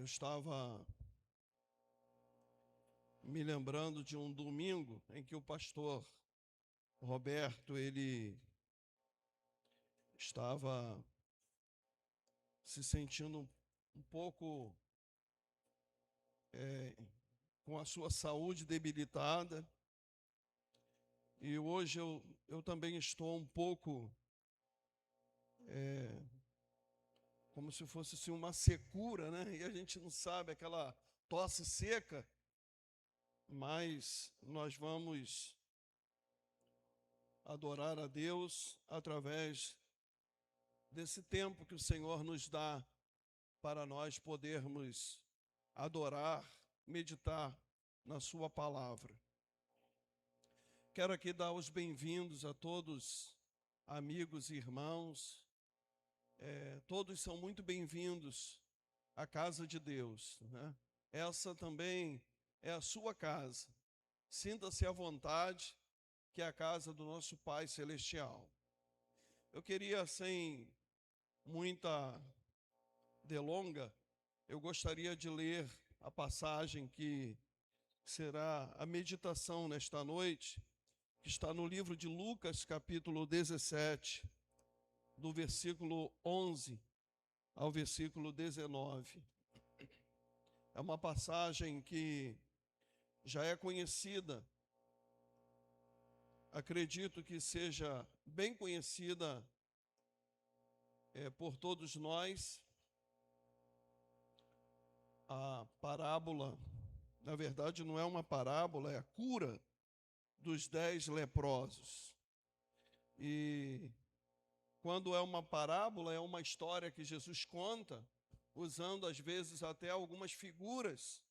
Eu estava me lembrando de um domingo em que o pastor Roberto, ele estava se sentindo um pouco com a sua saúde debilitada. E hoje eu também estou um pouco como se fosse assim, uma secura, né? E a gente não sabe, aquela tosse seca, mas nós vamos adorar a Deus através desse tempo que o Senhor nos dá para nós podermos adorar, meditar na sua palavra. Quero aqui dar os bem-vindos a todos, amigos e irmãos. Todos são muito bem-vindos à casa de Deus, né? Essa também é a sua casa. Sinta-se à vontade, que é a casa do nosso Pai Celestial. Eu queria, sem muita delonga, eu gostaria de ler a passagem que será a meditação nesta noite, que está no livro de Lucas, capítulo 17, do versículo 11 ao versículo 19. É uma passagem que já é conhecida, acredito que seja bem conhecida por todos nós. A parábola, na verdade, não é uma parábola, é a cura dos 10 leprosos. E quando é uma parábola, é uma história que Jesus conta, usando às vezes até algumas figuras.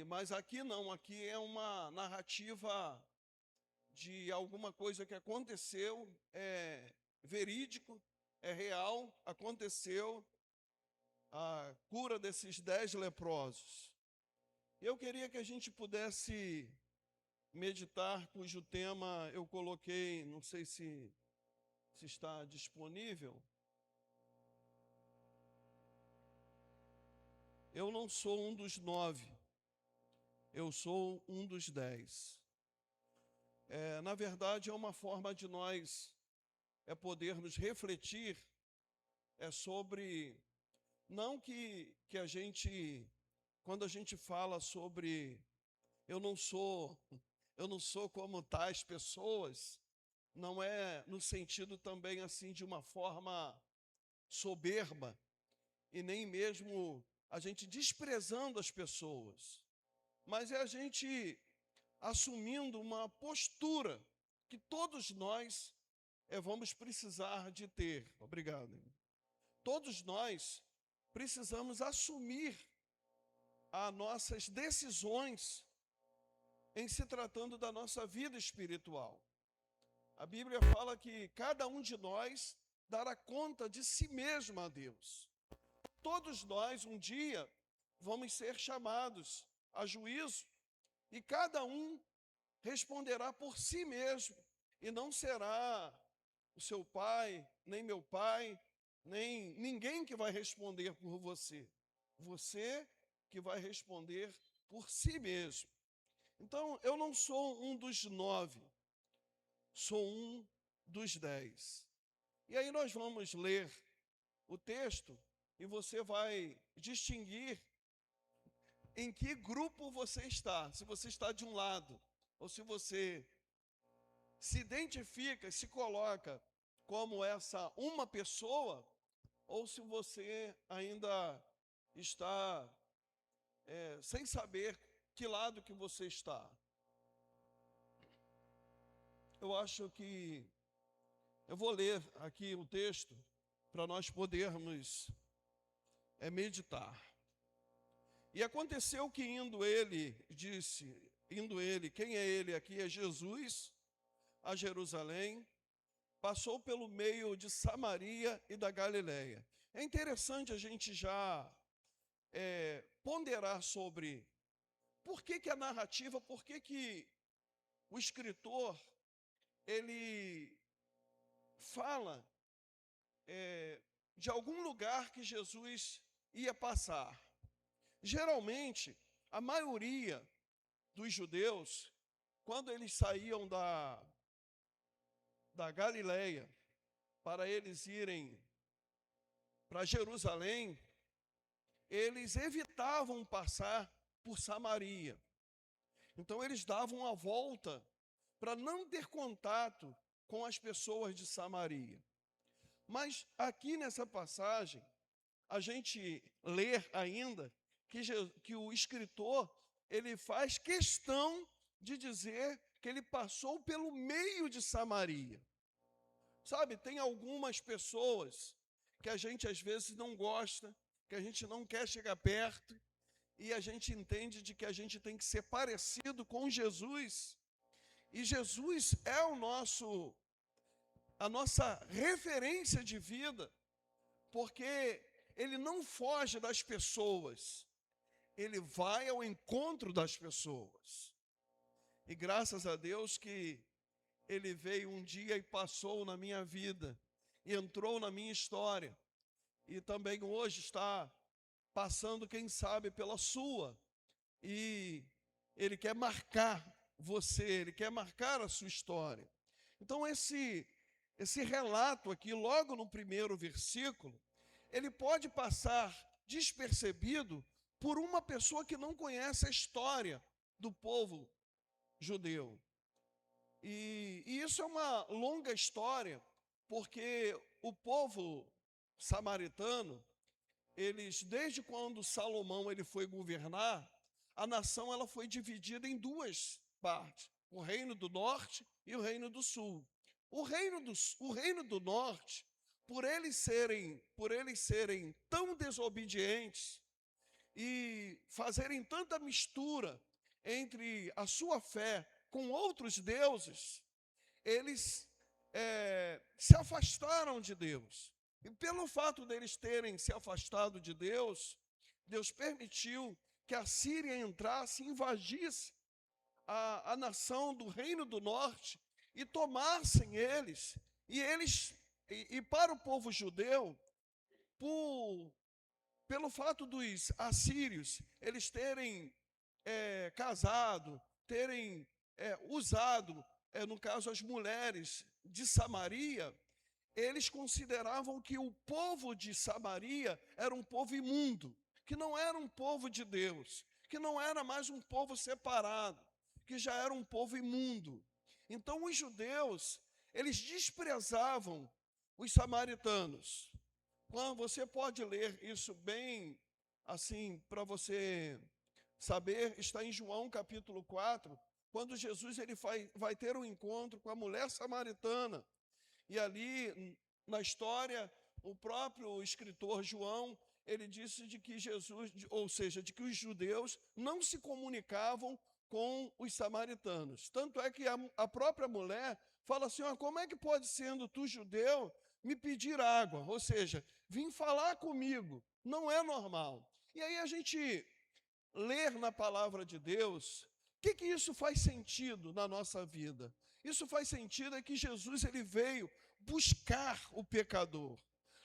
Mas aqui não, aqui é uma narrativa de alguma coisa que aconteceu, é verídico, é real, aconteceu a cura desses 10 leprosos. Eu queria que a gente pudesse meditar, cujo tema eu coloquei, não sei se está disponível. Eu não sou um dos 9, eu sou um dos 10. Na verdade, é uma forma de nós podermos refletir sobre, não que a gente, quando a gente fala sobre eu não sou como tais pessoas, não é no sentido também assim de uma forma soberba, e nem mesmo a gente desprezando as pessoas, mas é a gente assumindo uma postura que todos nós vamos precisar de ter. Obrigado. Todos nós precisamos assumir as nossas decisões em se tratando da nossa vida espiritual. A Bíblia fala que cada um de nós dará conta de si mesmo a Deus. Todos nós, um dia, vamos ser chamados a juízo, e cada um responderá por si mesmo, e não será o seu pai, nem meu pai, nem ninguém que vai responder por você. Você que vai responder por si mesmo. Então, eu não sou um dos 9, sou um dos 10. E aí nós vamos ler o texto e você vai distinguir em que grupo você está. Se você está de um lado, ou se você se identifica, se coloca como essa uma pessoa, ou se você ainda está sem saber que lado que você está. Eu acho que eu vou ler aqui o texto para nós podermos meditar. E aconteceu que indo ele, quem é ele aqui? É Jesus, a Jerusalém, passou pelo meio de Samaria e da Galileia. É interessante a gente já ponderar sobre por que a narrativa, por que o escritor, ele fala de algum lugar que Jesus ia passar. Geralmente, a maioria dos judeus, quando eles saíam da Galileia para eles irem para Jerusalém, eles evitavam passar por Samaria. Então, eles davam a volta para não ter contato com as pessoas de Samaria. Mas aqui nessa passagem, a gente lê ainda que o escritor, ele faz questão de dizer que ele passou pelo meio de Samaria. Sabe, tem algumas pessoas que a gente às vezes não gosta, que a gente não quer chegar perto, e a gente entende de que a gente tem que ser parecido com Jesus. E Jesus é a nossa referência de vida, porque ele não foge das pessoas, ele vai ao encontro das pessoas. E graças a Deus que ele veio um dia e passou na minha vida, e entrou na minha história, e também hoje está passando, quem sabe, pela sua, e ele quer marcar você, ele quer marcar a sua história. Então esse relato aqui, logo no primeiro versículo, ele pode passar despercebido por uma pessoa que não conhece a história do povo judeu. E isso é uma longa história, porque o povo samaritano, eles, desde quando Salomão ele foi governar, a nação ela foi dividida em duas partes, o reino do norte e o reino do sul. O reino do norte, por eles serem tão desobedientes e fazerem tanta mistura entre a sua fé com outros deuses, eles se afastaram de Deus. E pelo fato deles terem se afastado de Deus, Deus permitiu que a Síria entrasse e invadisse a nação do reino do norte e tomassem eles. E para o povo judeu, pelo fato dos assírios eles terem casado, terem usado, no caso, as mulheres de Samaria, eles consideravam que o povo de Samaria era um povo imundo, que não era um povo de Deus, que não era mais um povo separado, que já era um povo imundo. Então os judeus, eles desprezavam os samaritanos. Quando você pode ler isso bem assim, para você saber, está em João capítulo 4, quando Jesus ele vai ter um encontro com a mulher samaritana. E ali, na história, o próprio escritor João, ele disse de que Jesus, ou seja, de que os judeus não se comunicavam com os samaritanos. Tanto é que a própria mulher fala assim, como é que pode, sendo tu judeu, me pedir água? Ou seja, vim falar comigo, não é normal. E aí a gente ler na palavra de Deus, o que isso faz sentido na nossa vida? Isso faz sentido é que Jesus ele veio buscar o pecador.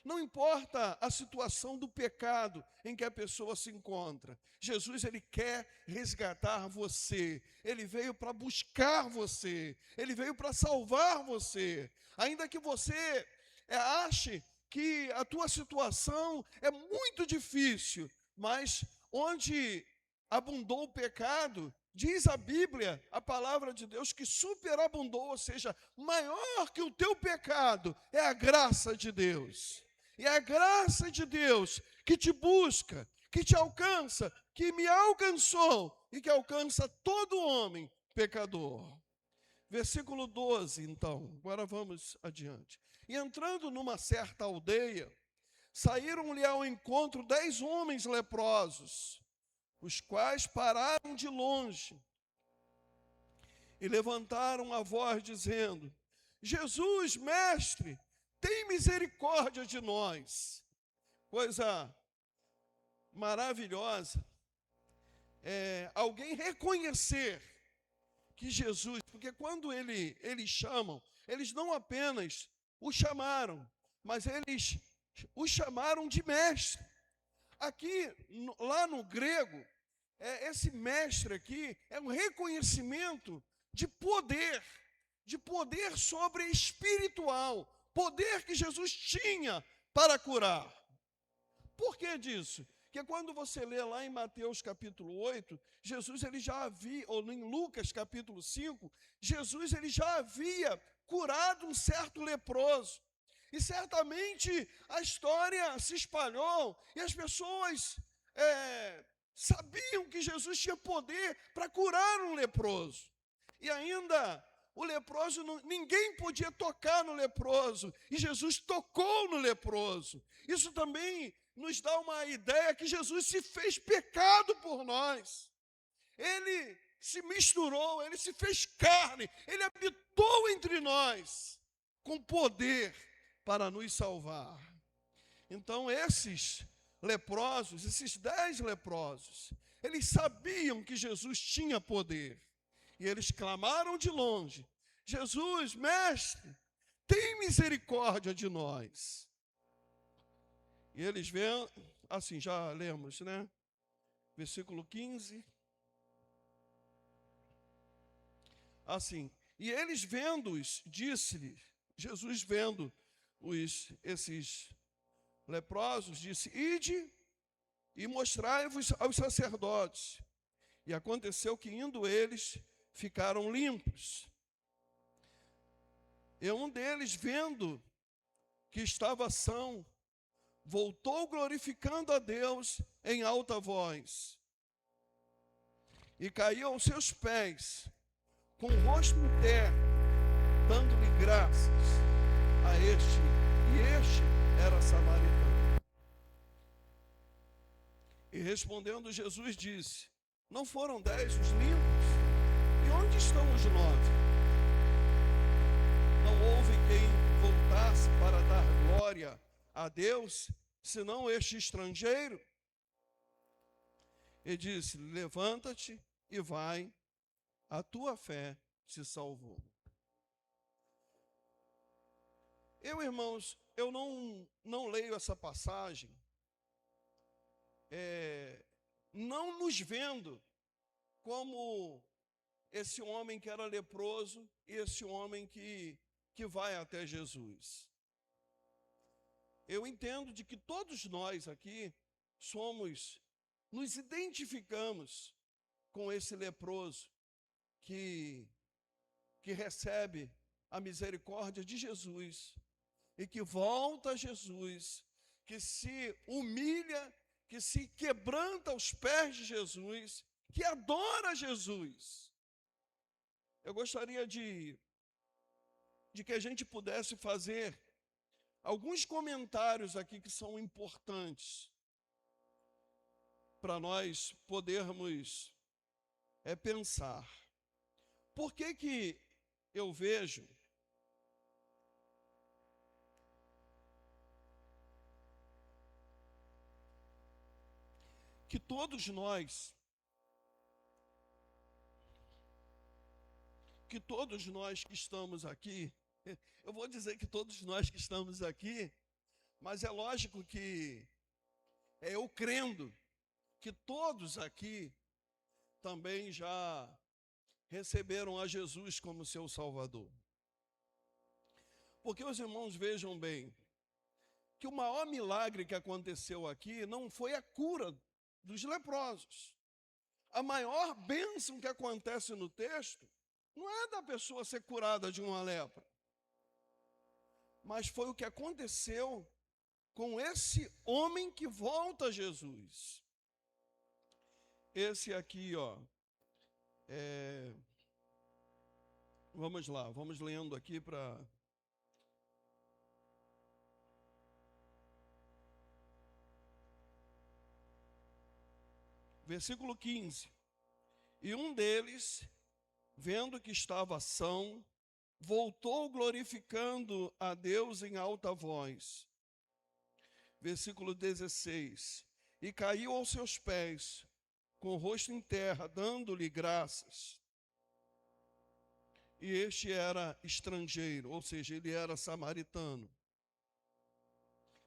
Não importa a situação do pecado em que a pessoa se encontra, Jesus ele quer resgatar você. Ele veio para buscar você. Ele veio para salvar você. Ainda que você ache que a tua situação é muito difícil, mas onde abundou o pecado, diz a Bíblia, a palavra de Deus, que superabundou, ou seja, maior que o teu pecado é a graça de Deus. E é a graça de Deus que te busca, que te alcança, que me alcançou e que alcança todo homem pecador. Versículo 12, então, agora vamos adiante. E entrando numa certa aldeia, saíram-lhe ao encontro 10 homens leprosos, os quais pararam de longe e levantaram a voz dizendo, Jesus, mestre, tem misericórdia de nós. Coisa maravilhosa alguém reconhecer que Jesus, porque quando eles chamam, eles não apenas o chamaram, mas eles o chamaram de mestre. aqui, lá no grego, esse mestre aqui é um reconhecimento de poder sobre espiritual, poder que Jesus tinha para curar. Por que disso? Porque quando você lê lá em Mateus capítulo 8, Jesus ele já havia, ou em Lucas capítulo 5, Jesus ele já havia curado um certo leproso. E certamente a história se espalhou e as pessoas sabiam que Jesus tinha poder para curar um leproso. E ainda o leproso, ninguém podia tocar no leproso, e Jesus tocou no leproso. Isso também nos dá uma ideia que Jesus se fez pecado por nós. Ele se misturou, ele se fez carne, ele habitou entre nós com poder para nos salvar. Então esses leprosos, esses 10 leprosos, eles sabiam que Jesus tinha poder. E eles clamaram de longe: Jesus, mestre, tem misericórdia de nós. E eles vêm, assim, já lemos, né? Versículo 15. Assim, e eles vendo-os, disse-lhe, Jesus vendo esses leprosos, disse: ide e mostrai-vos aos sacerdotes. E aconteceu que, indo eles, ficaram limpos. E um deles, vendo que estava são, voltou glorificando a Deus em alta voz, e caiu aos seus pés, com o rosto em terra, dando-lhe graças a este, e este era samaritano. E respondendo Jesus disse: não foram 10 os limpos? E onde estão os 9? Não houve quem voltasse para dar glória a Deus, senão este estrangeiro? E disse: levanta-te e vai, a tua fé te salvou. Irmãos, eu não leio essa passagem não nos vendo como esse homem que era leproso e esse homem que vai até Jesus. Eu entendo de que todos nós aqui nos identificamos com esse leproso que recebe a misericórdia de Jesus e que volta a Jesus, que se humilha, que se quebranta aos pés de Jesus, que adora Jesus. Eu gostaria de que a gente pudesse fazer alguns comentários aqui que são importantes para nós podermos pensar. Por que eu vejo que todos nós que estamos aqui, eu vou dizer que todos nós que estamos aqui, mas é lógico que eu crendo que todos aqui também já receberam a Jesus como seu Salvador. Porque os irmãos vejam bem, que o maior milagre que aconteceu aqui não foi a cura dos leprosos. A maior bênção que acontece no texto não é da pessoa ser curada de uma lepra, mas foi o que aconteceu com esse homem que volta a Jesus. Esse aqui, vamos lá, vamos lendo aqui para... Versículo 15. E um deles, vendo que estava são, voltou glorificando a Deus em alta voz. Versículo 16. E caiu aos seus pés, com o rosto em terra, dando-lhe graças. E este era estrangeiro, ou seja, ele era samaritano.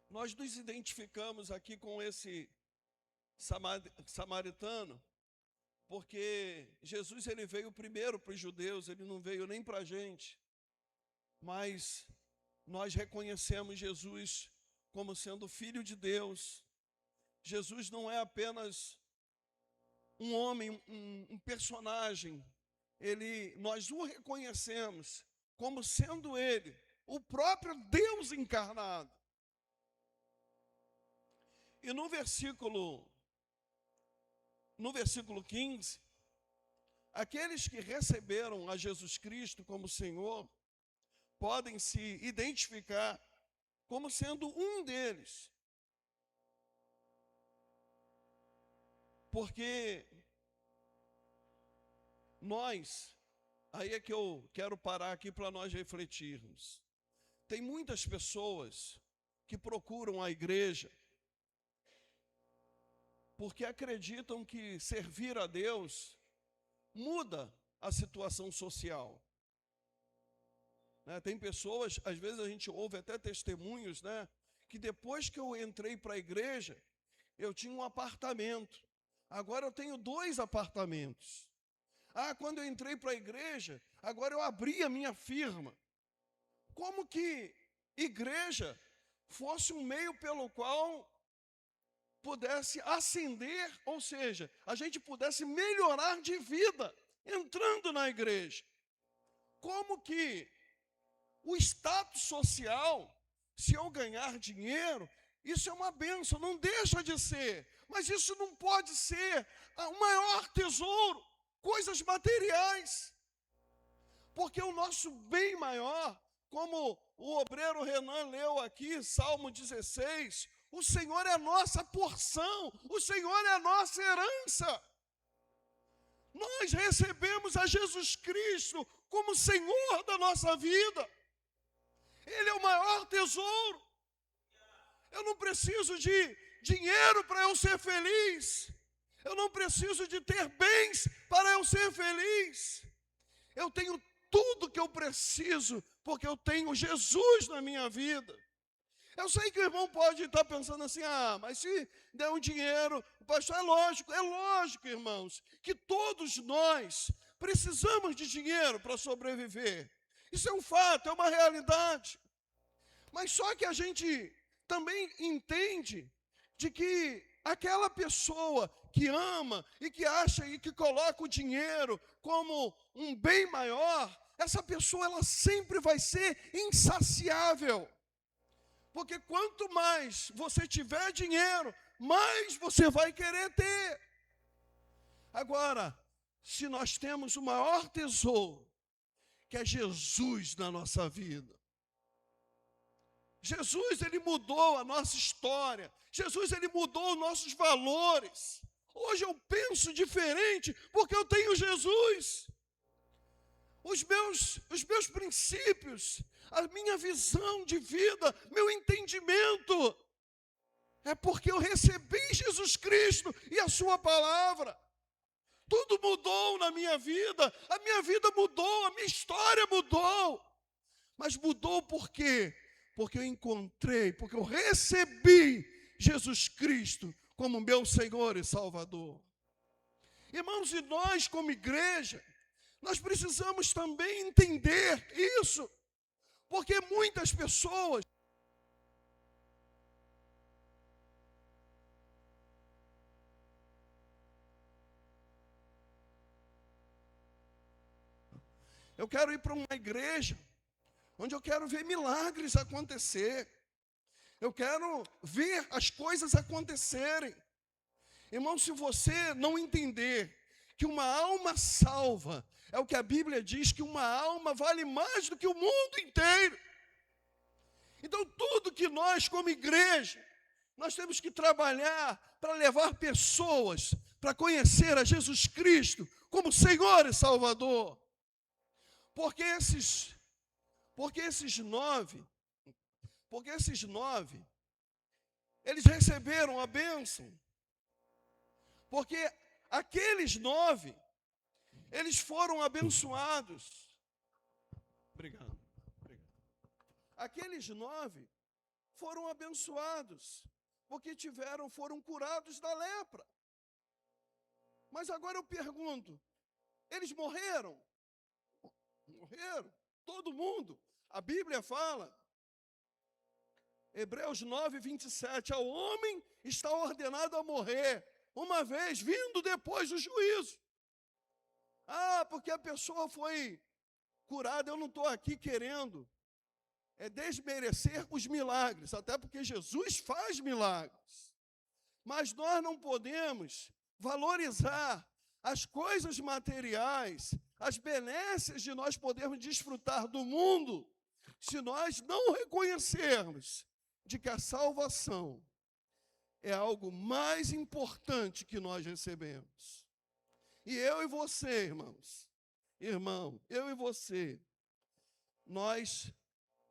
Nós nos identificamos aqui com esse samaritano, porque Jesus ele veio primeiro para os judeus, ele não veio nem para a gente, mas nós reconhecemos Jesus como sendo Filho de Deus. Jesus não é apenas um homem, um personagem, nós o reconhecemos como sendo ele, o próprio Deus encarnado. E no versículo 15, aqueles que receberam a Jesus Cristo como Senhor, podem se identificar como sendo um deles. Porque nós, aí é que eu quero parar aqui para nós refletirmos. Tem muitas pessoas que procuram a igreja porque acreditam que servir a Deus muda a situação social. Tem pessoas, às vezes a gente ouve até testemunhos, que depois que eu entrei para a igreja, eu tinha um apartamento. Agora eu tenho 2 apartamentos. Quando eu entrei para a igreja, agora eu abri a minha firma. Como que igreja fosse um meio pelo qual pudesse ascender, ou seja, a gente pudesse melhorar de vida entrando na igreja. Como que o status social, se eu ganhar dinheiro, isso é uma bênção, não deixa de ser, mas isso não pode ser o maior tesouro, coisas materiais, porque o nosso bem maior, como o obreiro Renan leu aqui, Salmo 16, o Senhor é a nossa porção, o Senhor é a nossa herança. Nós recebemos a Jesus Cristo como Senhor da nossa vida. Ele é o maior tesouro. Eu não preciso de dinheiro para eu ser feliz. Eu não preciso de ter bens para eu ser feliz. Eu tenho tudo que eu preciso, porque eu tenho Jesus na minha vida. Eu sei que o irmão pode estar pensando assim, mas se der um dinheiro, pastor, é lógico, irmãos, que todos nós precisamos de dinheiro para sobreviver. Isso é um fato, é uma realidade. Mas só que a gente também entende de que aquela pessoa que ama e que acha e que coloca o dinheiro como um bem maior, essa pessoa ela sempre vai ser insaciável. Porque quanto mais você tiver dinheiro, mais você vai querer ter. Agora, se nós temos o maior tesouro, que é Jesus na nossa vida, Jesus, ele mudou a nossa história. Jesus, ele mudou os nossos valores. Hoje eu penso diferente porque eu tenho Jesus. Os meus princípios, a minha visão de vida, meu entendimento, é porque eu recebi Jesus Cristo e a sua palavra. Tudo mudou na minha vida, a minha vida mudou, a minha história mudou. Mas mudou por quê? Porque eu encontrei, porque eu recebi Jesus Cristo como meu Senhor e Salvador. Irmãos, e nós como igreja, nós precisamos também entender isso, porque muitas pessoas eu quero ir para uma igreja onde eu quero ver milagres acontecer. Eu quero ver as coisas acontecerem. Irmão, se você não entender que uma alma salva, é o que a Bíblia diz, que uma alma vale mais do que o mundo inteiro. Então, tudo que nós, como igreja, nós temos que trabalhar para levar pessoas para conhecer a Jesus Cristo como Senhor e Salvador. Porque esses 9, eles receberam a bênção. Porque aqueles 9, eles foram abençoados. Obrigado. Aqueles 9 foram abençoados. porque foram curados da lepra. Mas agora eu pergunto, eles morreram? Morreram, todo mundo. A Bíblia fala, Hebreus 9, 27, ao homem está ordenado a morrer, uma vez vindo depois do juízo. Porque a pessoa foi curada, eu não estou aqui querendo desmerecer os milagres, até porque Jesus faz milagres. Mas nós não podemos valorizar as coisas materiais, as benesses de nós podermos desfrutar do mundo, se nós não reconhecermos de que a salvação é algo mais importante que nós recebemos. E eu e você, irmão, eu e você, nós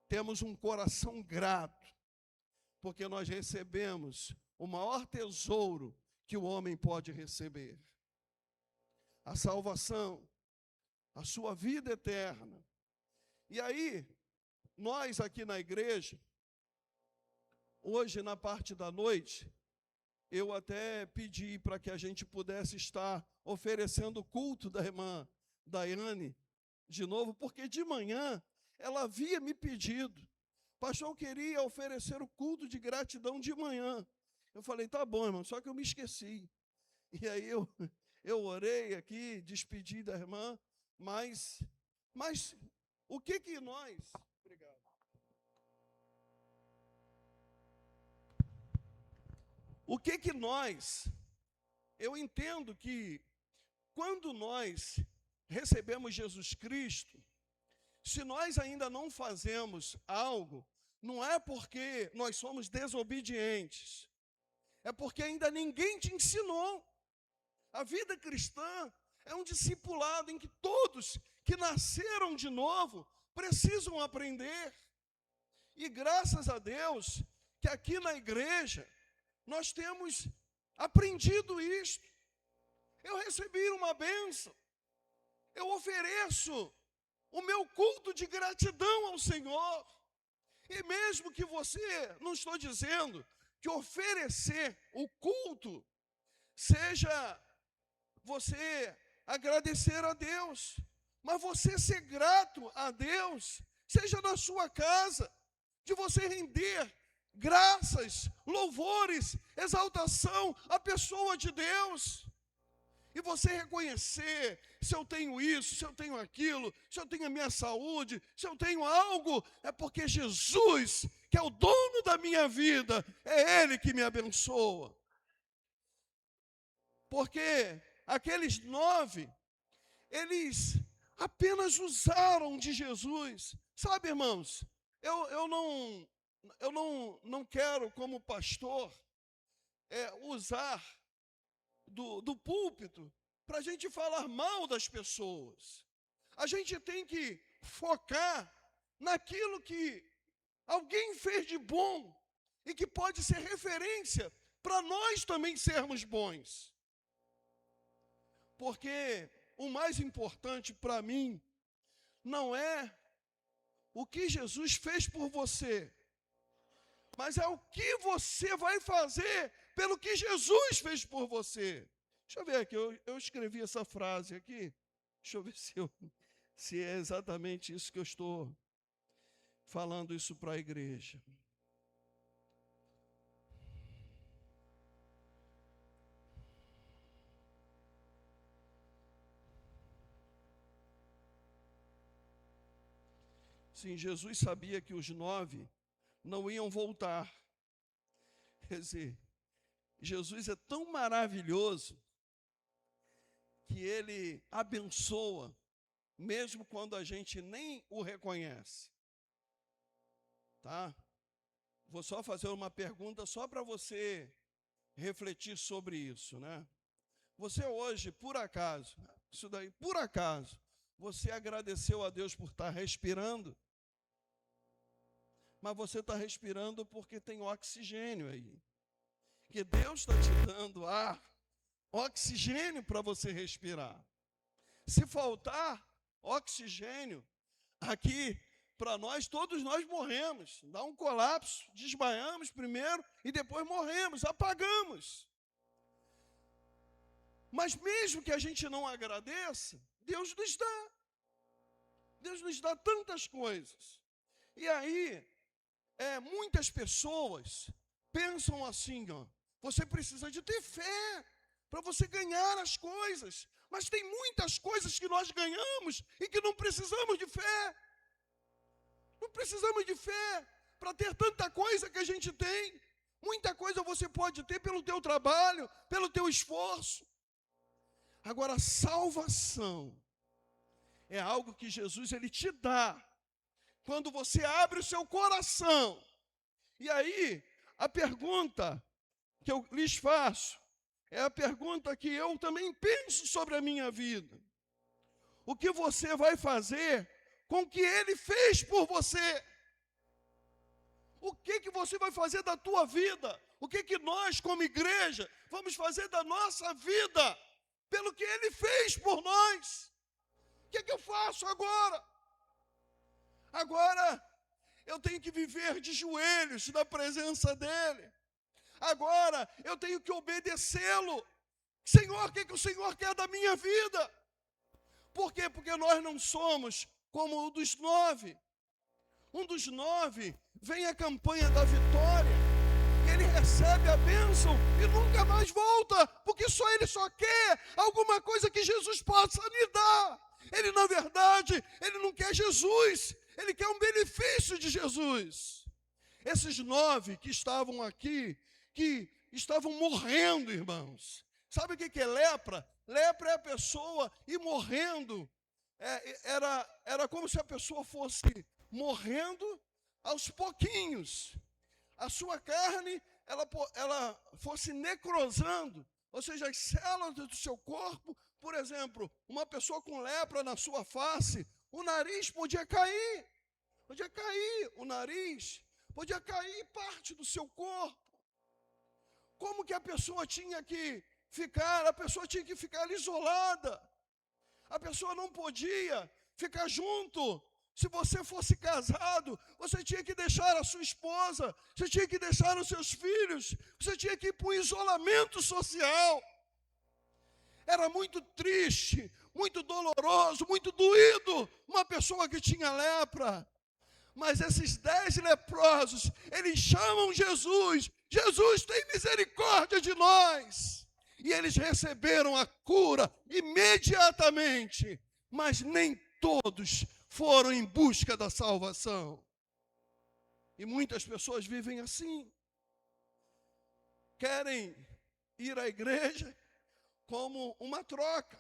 temos um coração grato, porque nós recebemos o maior tesouro que o homem pode receber. A salvação, a sua vida eterna. E aí, nós aqui na igreja, hoje na parte da noite, eu até pedi para que a gente pudesse estar oferecendo o culto da irmã Daiane de novo, porque de manhã ela havia me pedido, pastor, eu queria oferecer o culto de gratidão de manhã. Eu falei, tá bom, irmão, só que eu me esqueci. E aí eu orei aqui, despedi da irmã, mas o que nós... Obrigado. O que nós... Eu entendo que quando nós recebemos Jesus Cristo, se nós ainda não fazemos algo, não é porque nós somos desobedientes, é porque ainda ninguém te ensinou. A vida cristã é um discipulado em que todos que nasceram de novo precisam aprender. E graças a Deus que aqui na igreja nós temos aprendido isto. Eu recebi uma bênção. Eu ofereço o meu culto de gratidão ao Senhor. E mesmo que você, não estou dizendo que oferecer o culto seja você agradecer a Deus, mas você ser grato a Deus, seja na sua casa, de você render graças, louvores, exaltação à pessoa de Deus. E você reconhecer, se eu tenho isso, se eu tenho aquilo, se eu tenho a minha saúde, se eu tenho algo, é porque Jesus, que é o dono da minha vida, é Ele que me abençoa. Porque aqueles 9, eles apenas usaram de Jesus. Sabe, irmãos, eu não quero, como pastor, usar do púlpito para a gente falar mal das pessoas. A gente tem que focar naquilo que alguém fez de bom e que pode ser referência para nós também sermos bons. Porque o mais importante para mim não é o que Jesus fez por você, mas é o que você vai fazer pelo que Jesus fez por você. Deixa eu ver aqui, eu escrevi essa frase aqui. Deixa eu ver se é exatamente isso que eu estou falando isso para a igreja. Sim, Jesus sabia que os 9 não iam voltar. Quer dizer, Jesus é tão maravilhoso que Ele abençoa, mesmo quando a gente nem o reconhece. Tá? Vou só fazer uma pergunta só para você refletir sobre isso, né? Você hoje, por acaso, você agradeceu a Deus por estar respirando? Mas você está respirando porque tem oxigênio aí. Que Deus está te dando ar, oxigênio para você respirar. Se faltar oxigênio aqui para nós, todos nós morremos. Dá um colapso, desmaiamos primeiro e depois morremos, apagamos. Mas mesmo que a gente não agradeça, Deus nos dá. Deus nos dá tantas coisas. E aí, muitas pessoas pensam assim, ó, você precisa de ter fé para você ganhar as coisas. Mas tem muitas coisas que nós ganhamos e que não precisamos de fé. Não precisamos de fé para ter tanta coisa que a gente tem. Muita coisa você pode ter pelo teu trabalho, pelo teu esforço. Agora, salvação é algo que Jesus ele te dá quando você abre o seu coração. E aí, a pergunta que eu lhes faço é a pergunta que eu também penso sobre a minha vida. O que você vai fazer com o que Ele fez por você? O que você vai fazer da tua vida? O que nós, como igreja, vamos fazer da nossa vida pelo que Ele fez por nós? O que eu faço agora? Agora, eu tenho que viver de joelhos na presença dEle. Agora, eu tenho que obedecê-lo. Senhor, o que o Senhor quer da minha vida? Por quê? Porque nós não somos como um dos 9. Um dos 9 vem a campanha da vitória. Ele recebe a bênção e nunca mais volta, porque ele só quer alguma coisa que Jesus possa lhe dar. Ele, na verdade, ele não quer Jesus, ele quer um benefício de Jesus. Esses 9 que estavam aqui, que estavam morrendo, irmãos. Sabe o que é lepra? Lepra é a pessoa ir morrendo. Era como se a pessoa fosse morrendo aos pouquinhos. A sua carne, ela fosse necrosando. Ou seja, as células do seu corpo, por exemplo, uma pessoa com lepra na sua face, o nariz podia cair. Podia cair o nariz, podia cair parte do seu corpo. Como que a pessoa tinha que ficar? A pessoa tinha que ficar isolada. A pessoa não podia ficar junto. Se você fosse casado, você tinha que deixar a sua esposa, você tinha que deixar os seus filhos, você tinha que ir para o isolamento social. Era muito triste, muito doloroso, muito doído uma pessoa que tinha lepra. Mas esses 10 leprosos, eles chamam Jesus. Jesus, tem misericórdia de nós. E eles receberam a cura imediatamente. Mas nem todos foram em busca da salvação. E muitas pessoas vivem assim. Querem ir à igreja como uma troca.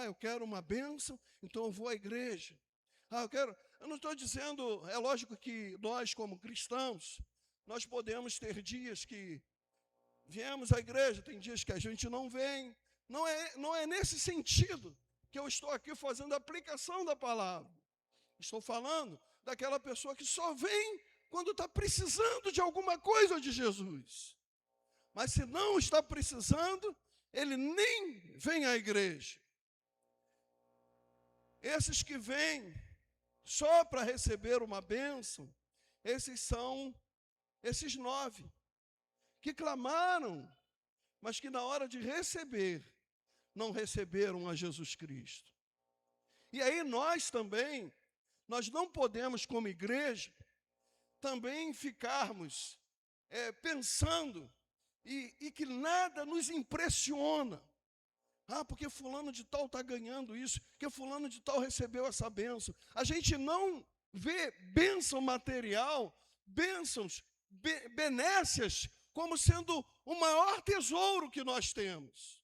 Eu quero uma bênção, então eu vou à igreja. Eu não estou dizendo, é lógico que nós como cristãos, nós podemos ter dias que viemos à igreja, tem dias que a gente não vem. Não é nesse sentido que eu estou aqui fazendo a aplicação da palavra. Estou falando daquela pessoa que só vem quando está precisando de alguma coisa de Jesus. Mas se não está precisando, ele nem vem à igreja. Esses que vêm só para receber uma bênção, esses são esses 9 que clamaram, mas que na hora de receber, não receberam a Jesus Cristo. E aí nós também, nós não podemos como igreja, também ficarmos pensando e que nada nos impressiona. Porque fulano de tal está ganhando isso, porque fulano de tal recebeu essa bênção. A gente não vê bênção material, bênçãos, benécias, como sendo o maior tesouro que nós temos.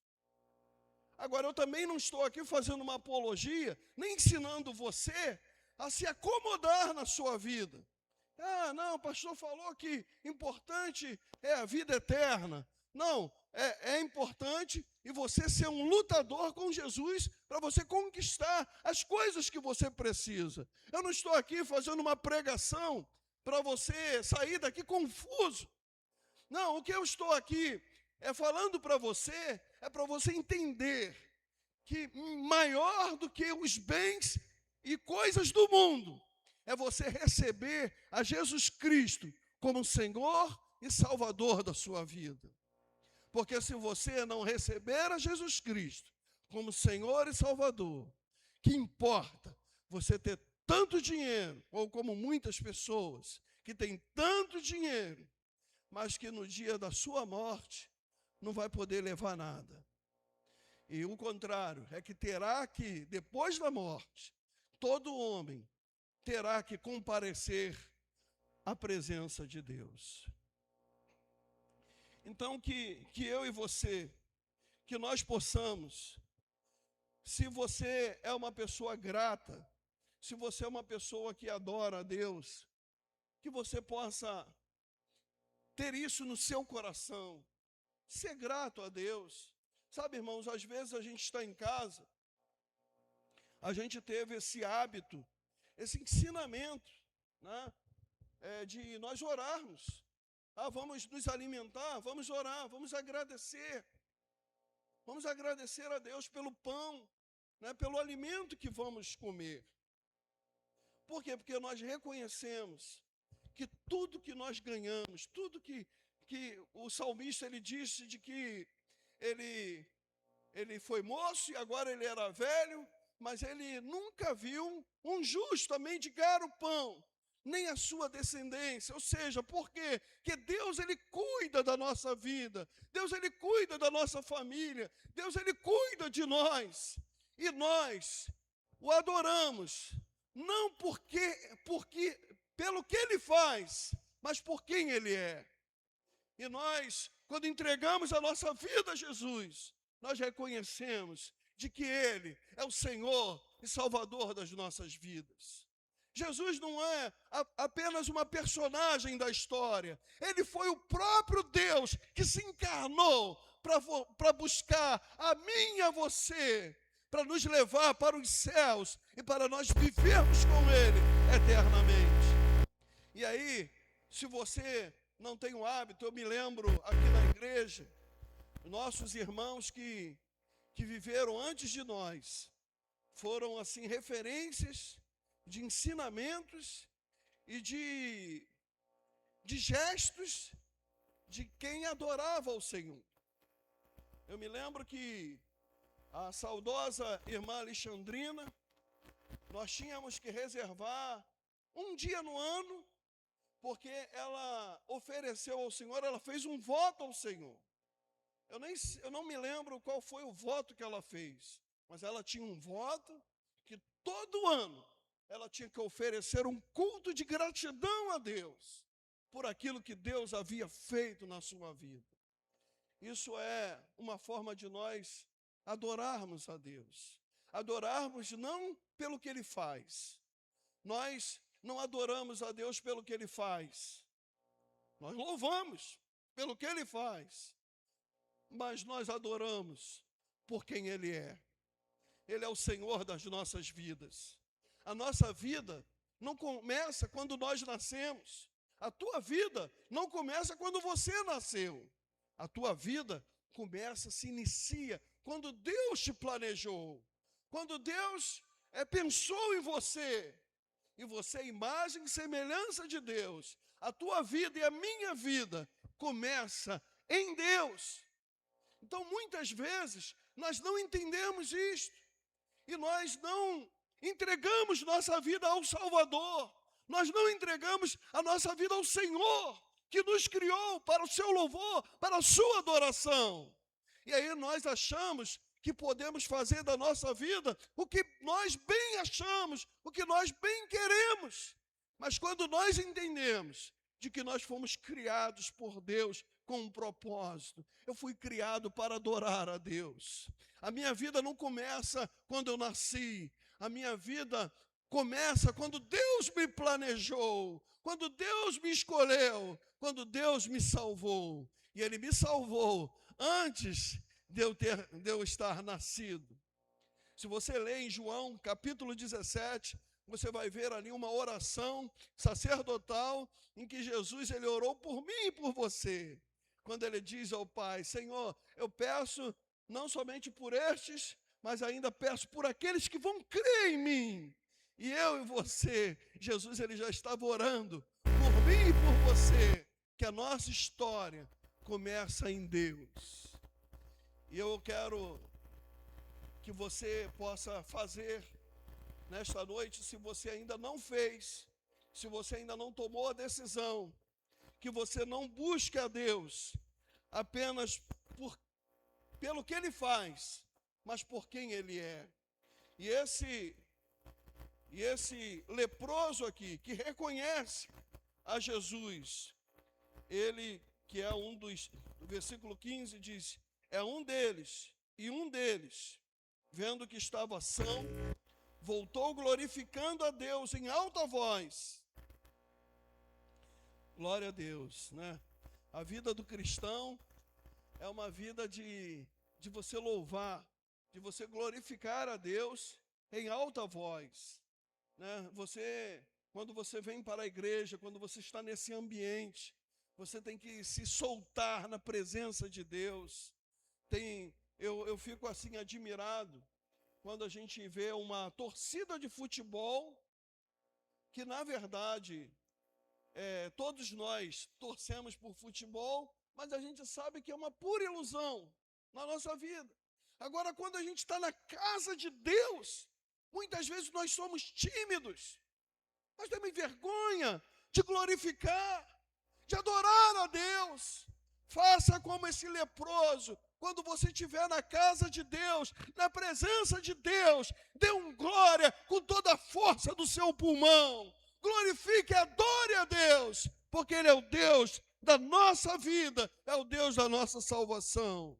Agora, eu também não estou aqui fazendo uma apologia, nem ensinando você a se acomodar na sua vida. Não, o pastor falou que importante é a vida eterna. Não, é importante e você ser um lutador com Jesus para você conquistar as coisas que você precisa. Eu não estou aqui fazendo uma pregação para você sair daqui confuso. Não, o que eu estou aqui falando para você, é para você entender que maior do que os bens e coisas do mundo, é você receber a Jesus Cristo como Senhor e Salvador da sua vida. Porque se você não receber a Jesus Cristo como Senhor e Salvador, que importa você ter tanto dinheiro, ou como muitas pessoas que têm tanto dinheiro, mas que no dia da sua morte não vai poder levar nada. E o contrário, é que terá que, depois da morte, todo homem terá que comparecer à presença de Deus. Então, que eu e você, que nós possamos, se você é uma pessoa grata, se você é uma pessoa que adora a Deus, que você possa ter isso no seu coração, ser grato a Deus. Sabe, irmãos, às vezes a gente está em casa, a gente teve esse hábito, esse ensinamento, né, de nós orarmos. Vamos nos alimentar, vamos orar, vamos agradecer. Vamos agradecer a Deus pelo pão, né, pelo alimento que vamos comer. Por quê? Porque nós reconhecemos que tudo que nós ganhamos, tudo que o salmista ele disse de que ele foi moço e agora ele era velho, mas ele nunca viu um justo a mendigar o pão, nem a sua descendência. Ou seja, por quê? Porque Deus ele cuida da nossa vida, Deus ele cuida da nossa família, Deus ele cuida de nós, e nós o adoramos, não pelo que ele faz, mas por quem ele é. E nós, quando entregamos a nossa vida a Jesus, nós reconhecemos de que ele é o Senhor e Salvador das nossas vidas. Jesus não é apenas uma personagem da história, ele foi o próprio Deus que se encarnou para buscar a mim e a você, para nos levar para os céus e para nós vivermos com ele eternamente. E aí, se você não tem o hábito, eu me lembro aqui na igreja, nossos irmãos que viveram antes de nós, foram assim referências de ensinamentos e de gestos de quem adorava o Senhor. Eu me lembro que a saudosa irmã Alexandrina, nós tínhamos que reservar um dia no ano, porque ela ofereceu ao Senhor, ela fez um voto ao Senhor. Eu não me lembro qual foi o voto que ela fez, mas ela tinha um voto que todo ano ela tinha que oferecer um culto de gratidão a Deus por aquilo que Deus havia feito na sua vida. Isso é uma forma de nós adorarmos a Deus. Adorarmos não pelo que Ele faz. Nós não adoramos a Deus pelo que Ele faz. Nós louvamos pelo que Ele faz. Mas nós adoramos por quem Ele é. Ele é o Senhor das nossas vidas. A nossa vida não começa quando nós nascemos. A tua vida não começa quando você nasceu. A tua vida se inicia quando Deus te planejou. Quando Deus pensou em você. E você é imagem e semelhança de Deus. A tua vida e a minha vida começa em Deus. Então, muitas vezes, nós não entendemos isto. E nós não entregamos nossa vida ao Salvador. Nós não entregamos a nossa vida ao Senhor, que nos criou para o seu louvor, para a sua adoração. E aí nós achamos que podemos fazer da nossa vida o que nós bem achamos, o que nós bem queremos. Mas quando nós entendemos de que nós fomos criados por Deus com um propósito, eu fui criado para adorar a Deus. A minha vida não começa quando eu nasci, a minha vida começa quando Deus me planejou, quando Deus me escolheu, quando Deus me salvou. E Ele me salvou antes de eu estar nascido. Se você ler em João capítulo 17, você vai ver ali uma oração sacerdotal em que Jesus ele orou por mim e por você. Quando ele diz ao Pai: Senhor, eu peço não somente por estes, mas ainda peço por aqueles que vão crer em mim. E eu e você, Jesus ele já estava orando por mim e por você, que a nossa história começa em Deus. E eu quero que você possa fazer nesta noite, se você ainda não fez, se você ainda não tomou a decisão, que você não busque a Deus apenas pelo que Ele faz, mas por quem Ele é. E esse leproso aqui, que reconhece a Jesus, ele que é um dos, no versículo 15 diz, é um deles, e um deles, vendo que estava são, voltou glorificando a Deus em alta voz. Glória a Deus, né? A vida do cristão é uma vida de você louvar, de você glorificar a Deus em alta voz, né? Quando você vem para a igreja, quando você está nesse ambiente, você tem que se soltar na presença de Deus. Eu fico assim admirado quando a gente vê uma torcida de futebol, que na verdade todos nós torcemos por futebol, mas a gente sabe que é uma pura ilusão na nossa vida. Agora, quando a gente está na casa de Deus, muitas vezes nós somos tímidos, nós temos vergonha de glorificar, de adorar a Deus. Faça como esse leproso, quando você estiver na casa de Deus, na presença de Deus, dê um glória com toda a força do seu pulmão. Glorifique, adore a Deus, porque Ele é o Deus da nossa vida, é o Deus da nossa salvação.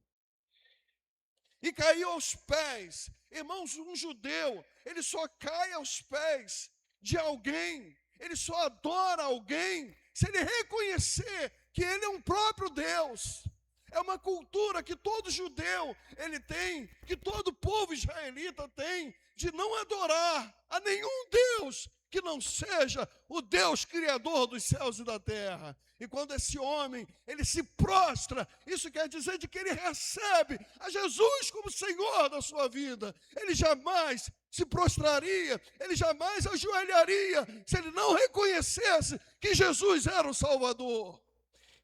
E caiu aos pés. Irmãos, um judeu, ele só cai aos pés de alguém, ele só adora alguém se ele reconhecer que ele é um próprio Deus. É uma cultura que todo judeu ele tem, que todo povo israelita tem, de não adorar a nenhum Deus que não seja o Deus criador dos céus e da terra. E quando esse homem, ele se prostra, isso quer dizer de que ele recebe a Jesus como Senhor da sua vida. Ele jamais se prostraria, ele jamais ajoelharia, se ele não reconhecesse que Jesus era o Salvador.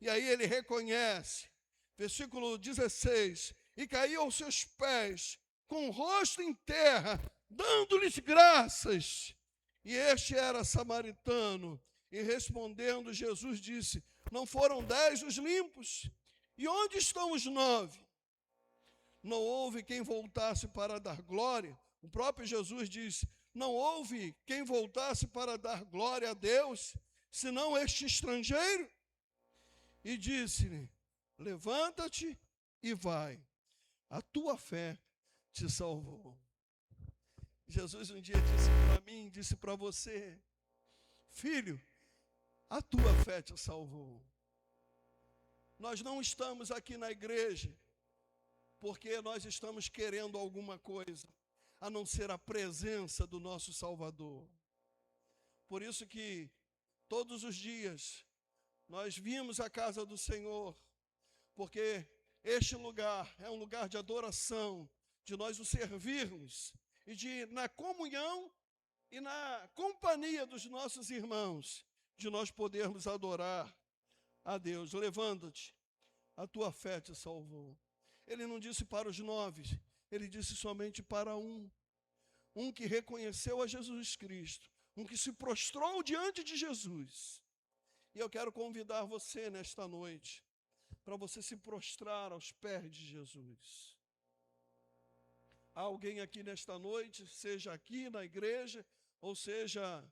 E aí ele reconhece, versículo 16, e caiu aos seus pés, com o rosto em terra, dando-lhes graças. E este era samaritano. E respondendo, Jesus disse, não foram 10 os limpos? E onde estão os 9? Não houve quem voltasse para dar glória. O próprio Jesus disse, não houve quem voltasse para dar glória a Deus, senão este estrangeiro? E disse-lhe, levanta-te e vai, a tua fé te salvou. Jesus um dia disse para mim, disse para você, filho, a tua fé te salvou. Nós não estamos aqui na igreja porque nós estamos querendo alguma coisa, a não ser a presença do nosso Salvador. Por isso que todos os dias nós vimos a casa do Senhor, porque este lugar é um lugar de adoração, de nós o servirmos e de, na comunhão e na companhia dos nossos irmãos, de nós podermos adorar a Deus. Levanta-te, a tua fé te salvou. Ele não disse para os 9, ele disse somente para um que reconheceu a Jesus Cristo, um que se prostrou diante de Jesus. E eu quero convidar você nesta noite, para você se prostrar aos pés de Jesus. Há alguém aqui nesta noite, seja aqui na igreja, ou seja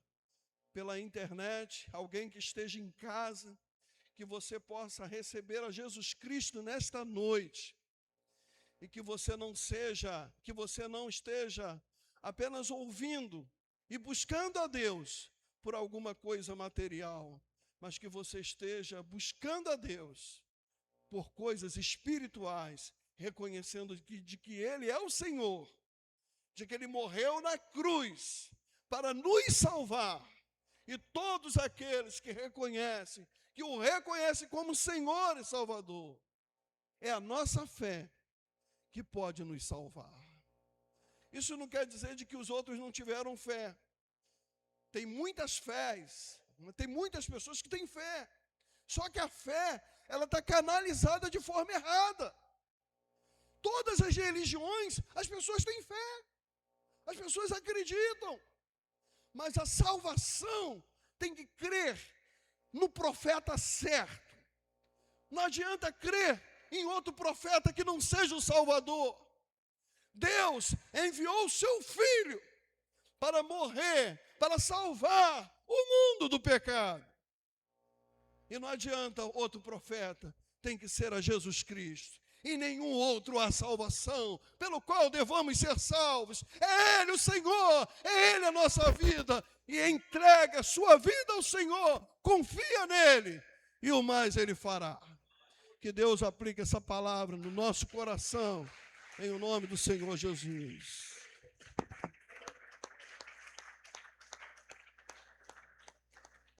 pela internet, alguém que esteja em casa, que você possa receber a Jesus Cristo nesta noite, e que você não esteja apenas ouvindo e buscando a Deus por alguma coisa material, mas que você esteja buscando a Deus por coisas espirituais, reconhecendo de que Ele é o Senhor, de que Ele morreu na cruz para nos salvar. E todos aqueles que reconhecem, que o reconhecem como Senhor e Salvador, é a nossa fé que pode nos salvar. Isso não quer dizer de que os outros não tiveram fé, tem muitas fés, tem muitas pessoas que têm fé. Só que a fé, ela está canalizada de forma errada. Todas as religiões, as pessoas têm fé. As pessoas acreditam. Mas a salvação tem que crer no profeta certo. Não adianta crer em outro profeta que não seja o Salvador. Deus enviou o seu Filho para morrer, para salvar o mundo do pecado. E não adianta outro profeta, tem que ser a Jesus Cristo. Em nenhum outro há salvação, pelo qual devamos ser salvos. É Ele o Senhor, é Ele a nossa vida. E entrega a sua vida ao Senhor, confia nele, e o mais Ele fará. Que Deus aplique essa palavra no nosso coração, em o nome do Senhor Jesus.